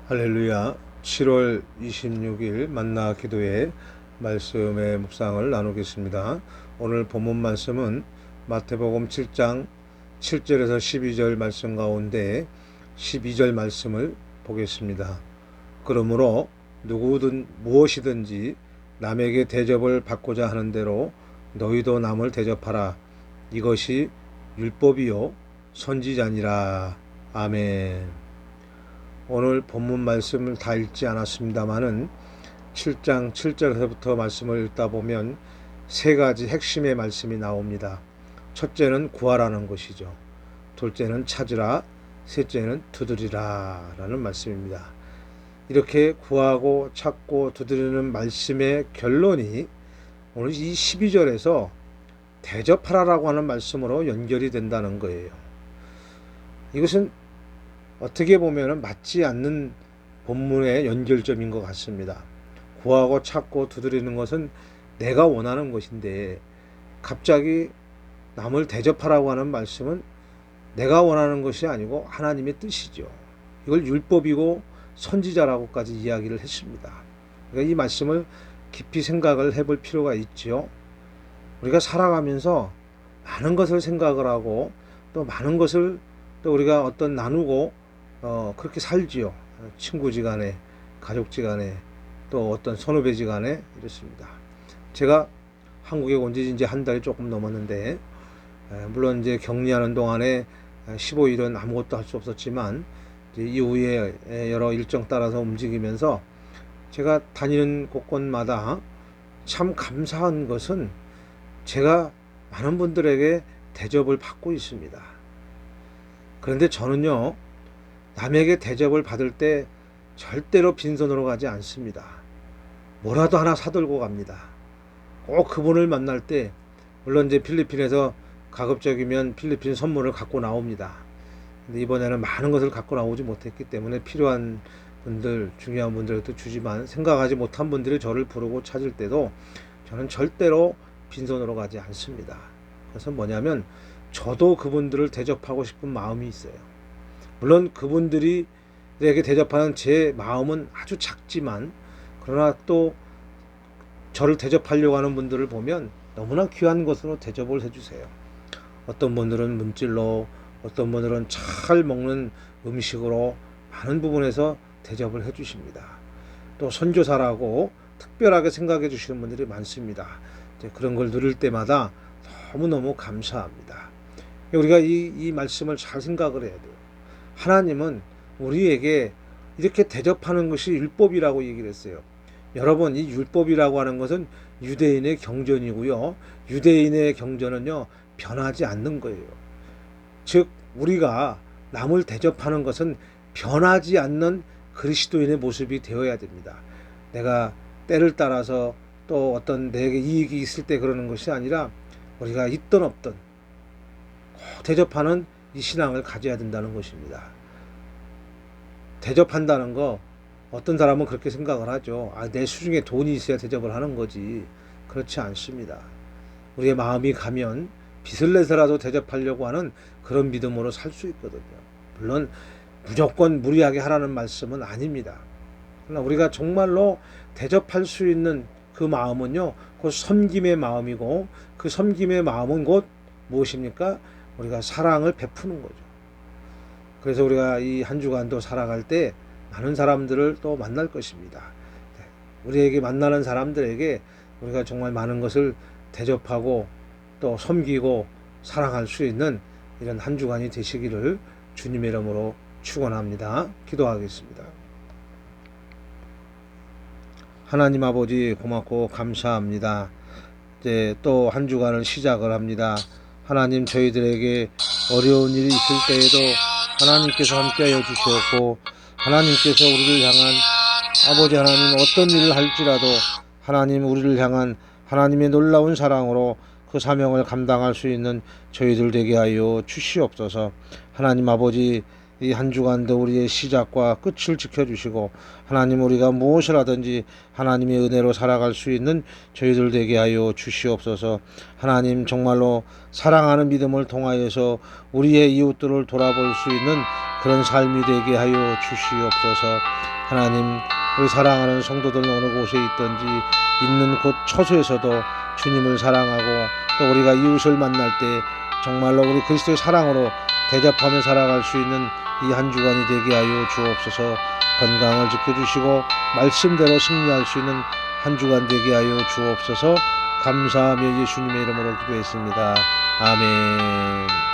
할렐루야. 7월 26일 만나 기도회 말씀의 묵상을 나누겠습니다. 오늘 본문 말씀은 마태복음 7장 7절에서 12절 말씀 가운데 12절 말씀을 보겠습니다. 그러므로 누구든 무엇이든지 남에게 대접을 받고자 하는 대로 너희도 남을 대접하라. 이것이 율법이요 선지자니라. 아멘. 오늘 본문 말씀을 다 읽지 않았습니다마는 7장 7절에서부터 말씀을 읽다 보면 세 가지 핵심의 말씀이 나옵니다. 첫째는 구하라는 것이죠. 둘째는 찾으라, 셋째는 두드리라 라는 말씀입니다. 이렇게 구하고 찾고 두드리는 말씀의 결론이 오늘 이 12절에서 대접하라라고 하는 말씀으로 연결이 된다는 거예요. 이것은 어떻게 보면 맞지 않는 본문의 연결점인 것 같습니다. 구하고 찾고 두드리는 것은 내가 원하는 것인데 갑자기 남을 대접하라고 하는 말씀은 내가 원하는 것이 아니고 하나님의 뜻이죠. 이걸 율법이고 선지자라고까지 이야기를 했습니다. 그러니까 이 말씀을 깊이 생각을 해볼 필요가 있죠. 우리가 살아가면서 많은 것을 생각을 하고 또 많은 것을 또 우리가 어떤 나누고 그렇게 살지요. 친구지간에, 가족지간에, 또 어떤 선후배지간에 이렇습니다. 제가 한국에 온 지 이제 한 달이 조금 넘었는데, 물론 이제 격리하는 동안에 15일은 아무것도 할 수 없었지만, 이후에 여러 일정 따라서 움직이면서 제가 다니는 곳곳마다 참 감사한 것은 제가 많은 분들에게 대접을 받고 있습니다. 그런데 저는요, 남에게 대접을 받을 때 절대로 빈손으로 가지 않습니다. 뭐라도 하나 사들고 갑니다. 꼭 그분을 만날 때, 물론 이제 필리핀에서 가급적이면 필리핀 선물을 갖고 나옵니다. 근데 이번에는 많은 것을 갖고 나오지 못했기 때문에 필요한 분들, 중요한 분들도 주지만 생각하지 못한 분들이 저를 부르고 찾을 때도 저는 절대로 빈손으로 가지 않습니다. 그래서 뭐냐면 저도 그분들을 대접하고 싶은 마음이 있어요. 물론 그분들이 내게 대접하는 제 마음은 아주 작지만 그러나 또 저를 대접하려고 하는 분들을 보면 너무나 귀한 것으로 대접을 해주세요. 어떤 분들은 문질로, 어떤 분들은 잘 먹는 음식으로 많은 부분에서 대접을 해주십니다. 또 선교사라고 특별하게 생각해 주시는 분들이 많습니다. 그런 걸 누릴 때마다 너무너무 감사합니다. 우리가 이 말씀을 잘 생각을 해야 돼요. 하나님은 우리에게 이렇게 대접하는 것이 율법이라고 얘기를 했어요. 여러분, 이 율법이라고 하는 것은 유대인의 경전이고요. 유대인의 경전은요, 변하지 않는 거예요. 즉, 우리가 남을 대접하는 것은 변하지 않는 그리스도인의 모습이 되어야 됩니다. 내가 때를 따라서 또 어떤 내게 이익이 있을 때 그러는 것이 아니라 우리가 있든 없든 꼭 대접하는 이 신앙을 가져야 된다는 것입니다. 대접한다는 거 어떤 사람은 그렇게 생각을 하죠. 내 수중에 돈이 있어야 대접을 하는 거지. 그렇지 않습니다. 우리의 마음이 가면 빚을 내서라도 대접하려고 하는 그런 믿음으로 살 수 있거든요. 물론 무조건 무리하게 하라는 말씀은 아닙니다. 그러나 우리가 정말로 대접할 수 있는 그 마음은요, 그 섬김의 마음이고 그 섬김의 마음은 곧 무엇입니까? 우리가 사랑을 베푸는 거죠. 그래서 우리가 이 한 주간도 살아갈 때 많은 사람들을 또 만날 것입니다. 우리에게 만나는 사람들에게 우리가 정말 많은 것을 대접하고 또 섬기고 사랑할 수 있는 이런 한 주간이 되시기를 주님의 이름으로 축원합니다. 기도하겠습니다. 하나님 아버지 고맙고 감사합니다. 이제 또 한 주간을 시작을 합니다. 하나님, 저희들에게 어려운 일이 있을 때에도 하나님께서 함께하여 주시었고 하나님께서 우리를 향한 아버지 하나님 어떤 일을 할지라도 하나님 우리를 향한 하나님의 놀라운 사랑으로 그 사명을 감당할 수 있는 저희들 되게 하여 주시옵소서. 하나님 아버지, 이 한 주간도 우리의 시작과 끝을 지켜주시고 하나님 우리가 무엇을 하든지 하나님의 은혜로 살아갈 수 있는 저희들 되게 하여 주시옵소서. 하나님 정말로 사랑하는 믿음을 통하여서 우리의 이웃들을 돌아볼 수 있는 그런 삶이 되게 하여 주시옵소서. 하나님 우리 사랑하는 성도들 어느 곳에 있든지 있는 곳 처소에서도 주님을 사랑하고 또 우리가 이웃을 만날 때 정말로 우리 그리스도의 사랑으로 대접하며 살아갈 수 있는 이 한 주간이 되게 하여 주옵소서. 건강을 지켜주시고 말씀대로 승리할 수 있는 한 주간 되게 하여 주옵소서. 감사하며 예수님의 이름으로 기도했습니다. 아멘.